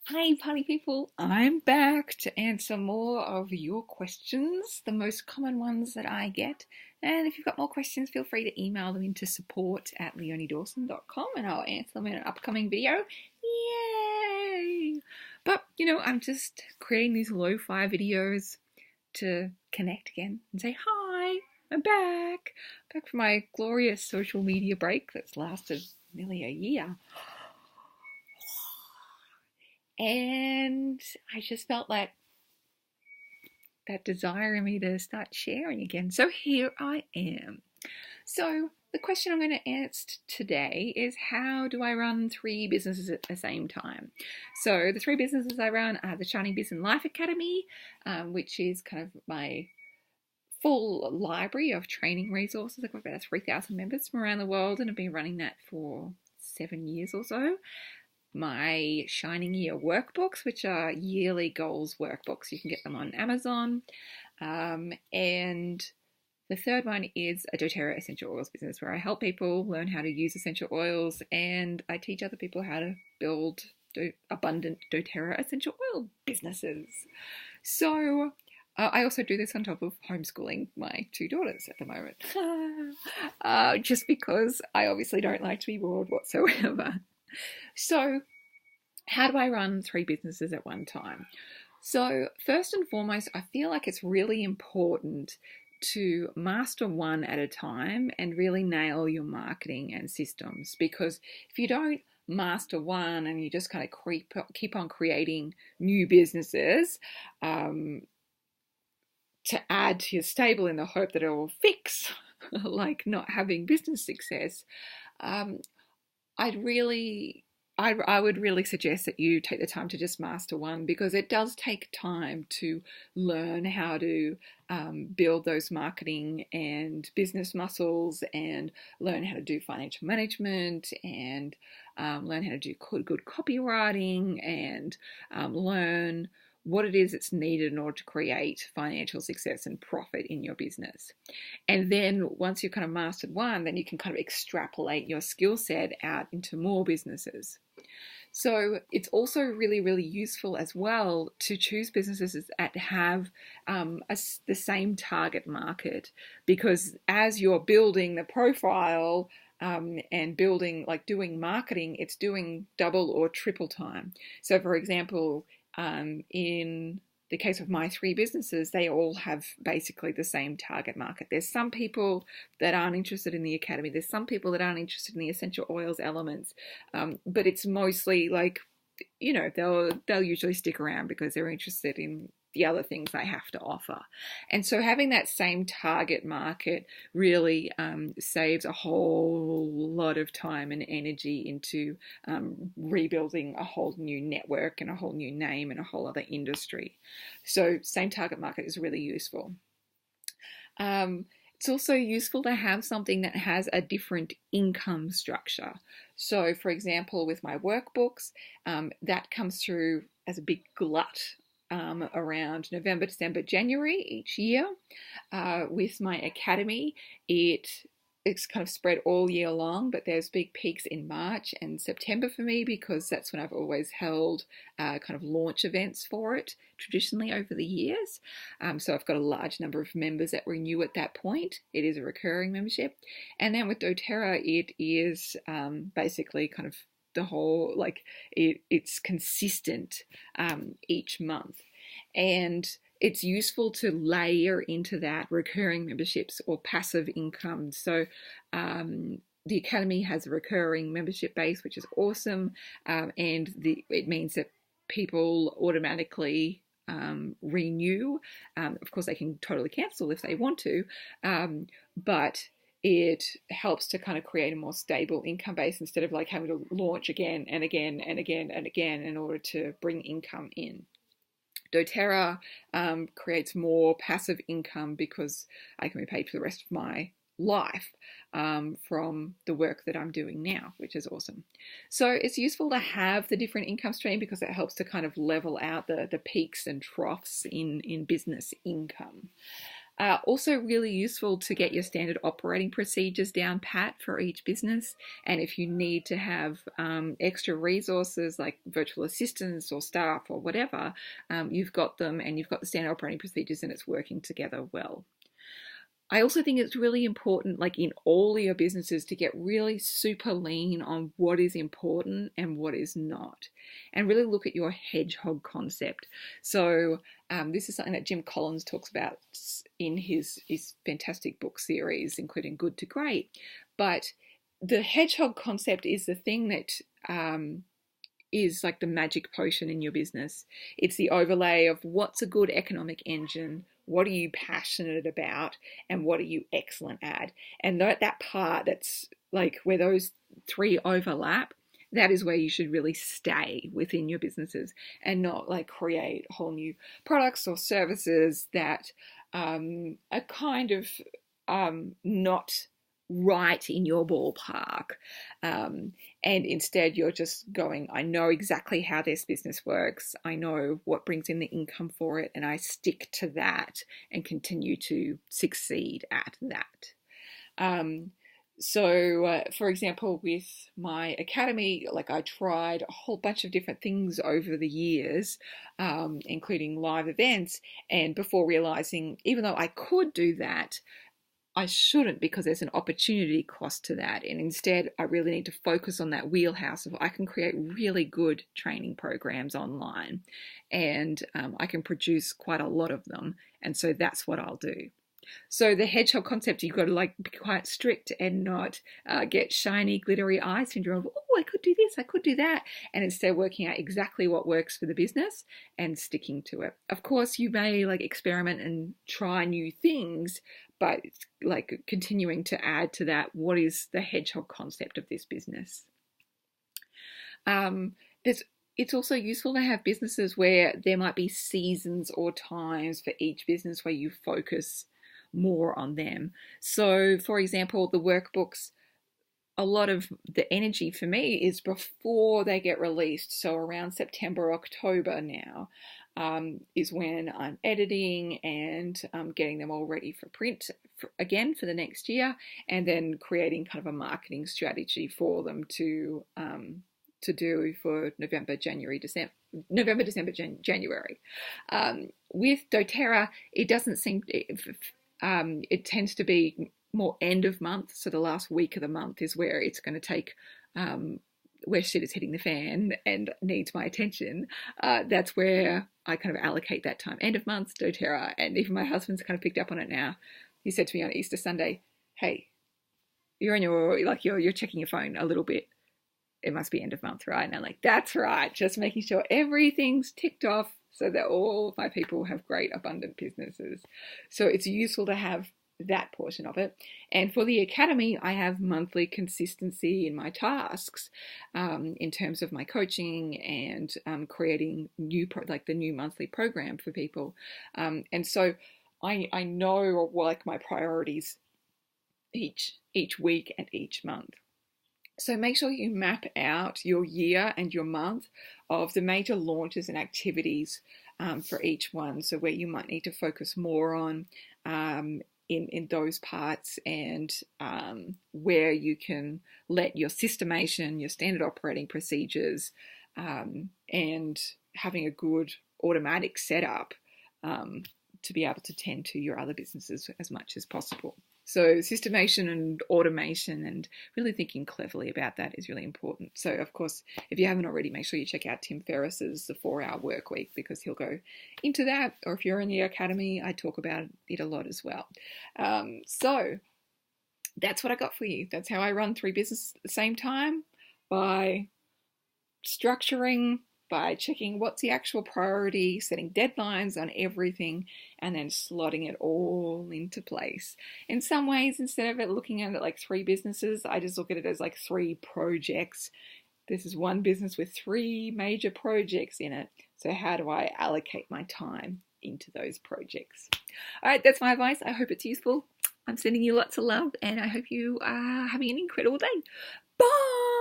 Hi, party people. I'm back to answer more of your questions, the most common ones that I get. And if you've got more questions, feel free to email them into support@leoniedawson.com and I'll answer them in an upcoming video. Yay! But, I'm just creating these lo-fi videos to connect again and say, hi, I'm back. Back from my glorious social media break that's lasted nearly a year. And I just felt that desire in me to start sharing again. So here I am. So the question I'm going to answer today is, how do I run 3 businesses at the same time? So the 3 businesses I run are the Shining Business Life Academy, which is kind of my full library of training resources. I've got about 3,000 members from around the world and I've been running that for 7 years or so. My Shining Year workbooks, which are yearly goals workbooks. You can get them on Amazon. And the third one is a doTERRA essential oils business where I help people learn how to use essential oils and I teach other people how to build abundant doTERRA essential oil businesses. So I also do this on top of homeschooling my 2 daughters at the moment. Just because I obviously don't like to be bored whatsoever. So how do I run 3 businesses at one time? So first and foremost, I feel like it's really important to master one at a time and really nail your marketing and systems, because if you don't master one and you just kind of keep on creating new businesses to add to your stable in the hope that it will fix like not having business success, I would really suggest that you take the time to just master one, because it does take time to learn how to build those marketing and business muscles and learn how to do financial management and learn how to do good copywriting and learn what it is that's needed in order to create financial success and profit in your business. And then once you've kind of mastered one, then you can kind of extrapolate your skill set out into more businesses. So it's also really, really useful as well to choose businesses that have the same target market, because as you're building the profile and building, like doing marketing, it's doing double or triple time. So for example, in the case of my 3 businesses, they all have basically the same target market. There's some people that aren't interested in the academy. There's some people that aren't interested in the essential oils elements. But it's mostly like, they'll usually stick around because they're interested in the other things I have to offer. And so having that same target market really saves a whole lot of time and energy into rebuilding a whole new network and a whole new name and a whole other industry. So same target market is really useful. It's also useful to have something that has a different income structure. So for example, with my workbooks, that comes through as a big glut around November, December, January each year. With my academy, it's kind of spread all year long, but there's big peaks in March and September for me, because that's when I've always held kind of launch events for it traditionally over the years. So I've got a large number of members that renew at that point. It is a recurring membership. And then with doTERRA, it is basically kind of the whole, like it's consistent each month. And it's useful to layer into that recurring memberships or passive income. So the Academy has a recurring membership base, which is awesome. And it means that people automatically renew. Of course, they can totally cancel if they want to, but it helps to kind of create a more stable income base instead of like having to launch again and again and again and again in order to bring income in. doTERRA creates more passive income because I can be paid for the rest of my life from the work that I'm doing now, which is awesome. So it's useful to have the different income stream because it helps to kind of level out the peaks and troughs in business income. Also really useful to get your standard operating procedures down pat for each business. And if you need to have extra resources like virtual assistants or staff or whatever, you've got them and you've got the standard operating procedures and it's working together well. I also think it's really important, like in all your businesses, to get really super lean on what is important and what is not, and really look at your hedgehog concept. So this is something that Jim Collins talks about in his fantastic book series, including Good to Great. But the hedgehog concept is the thing that is like the magic potion in your business. It's the overlay of what's a good economic engine, what are you passionate about, and what are you excellent at. And that part that's like where those three overlap, that is where you should really stay within your businesses and not like create whole new products or services that are kind of not right in your ballpark. And instead you're just going, I know exactly how this business works. I know what brings in the income for it, and I stick to that and continue to succeed at that. So, for example, with my academy, like I tried a whole bunch of different things over the years, including live events, and before realizing, even though I could do that, I shouldn't, because there's an opportunity cost to that. And instead, I really need to focus on that wheelhouse of I can create really good training programs online, and I can produce quite a lot of them. And so that's what I'll do. So the hedgehog concept, you've got to like be quite strict and not get shiny, glittery eye syndrome. Oh, I could do this, I could do that. And instead working out exactly what works for the business and sticking to it. Of course, you may like experiment and try new things, but it's like continuing to add to that, what is the hedgehog concept of this business? It's also useful to have businesses where there might be seasons or times for each business where you focus more on them. So, for example, the workbooks, a lot of the energy for me is before they get released. So around September, October now is when I'm editing and getting them all ready for print again for the next year, and then creating kind of a marketing strategy for them to do for November, December, January. With doTERRA, it doesn't seem, it tends to be more end of month. So the last week of the month is where it's going to take, where shit is hitting the fan and needs my attention. That's where I kind of allocate that time. End of month, doTERRA. And even my husband's kind of picked up on it now. He said to me on Easter Sunday, hey, you're checking your phone a little bit. It must be end of month, right? And I'm like, that's right. Just making sure everything's ticked off so that all my people have great, abundant businesses. So it's useful to have that portion of it. And for the academy, I have monthly consistency in my tasks in terms of my coaching and creating the new monthly program for people. And so I know like my priorities each week and each month. So make sure you map out your year and your month of the major launches and activities for each one. So where you might need to focus more on in those parts, and where you can let your systemation, your standard operating procedures, and having a good automatic setup to be able to tend to your other businesses as much as possible. So systemation and automation and really thinking cleverly about that is really important. So, of course, if you haven't already, make sure you check out Tim Ferriss's The 4-Hour Workweek, because he'll go into that. Or if you're in the academy, I talk about it a lot as well. So that's what I got for you. That's how I run 3 businesses at the same time, by structuring, by checking what's the actual priority, setting deadlines on everything, and then slotting it all into place. In some ways, instead of it looking at it like 3 businesses, I just look at it as like 3 projects. This is one business with 3 major projects in it. So how do I allocate my time into those projects? All right, that's my advice. I hope it's useful. I'm sending you lots of love, and I hope you are having an incredible day. Bye!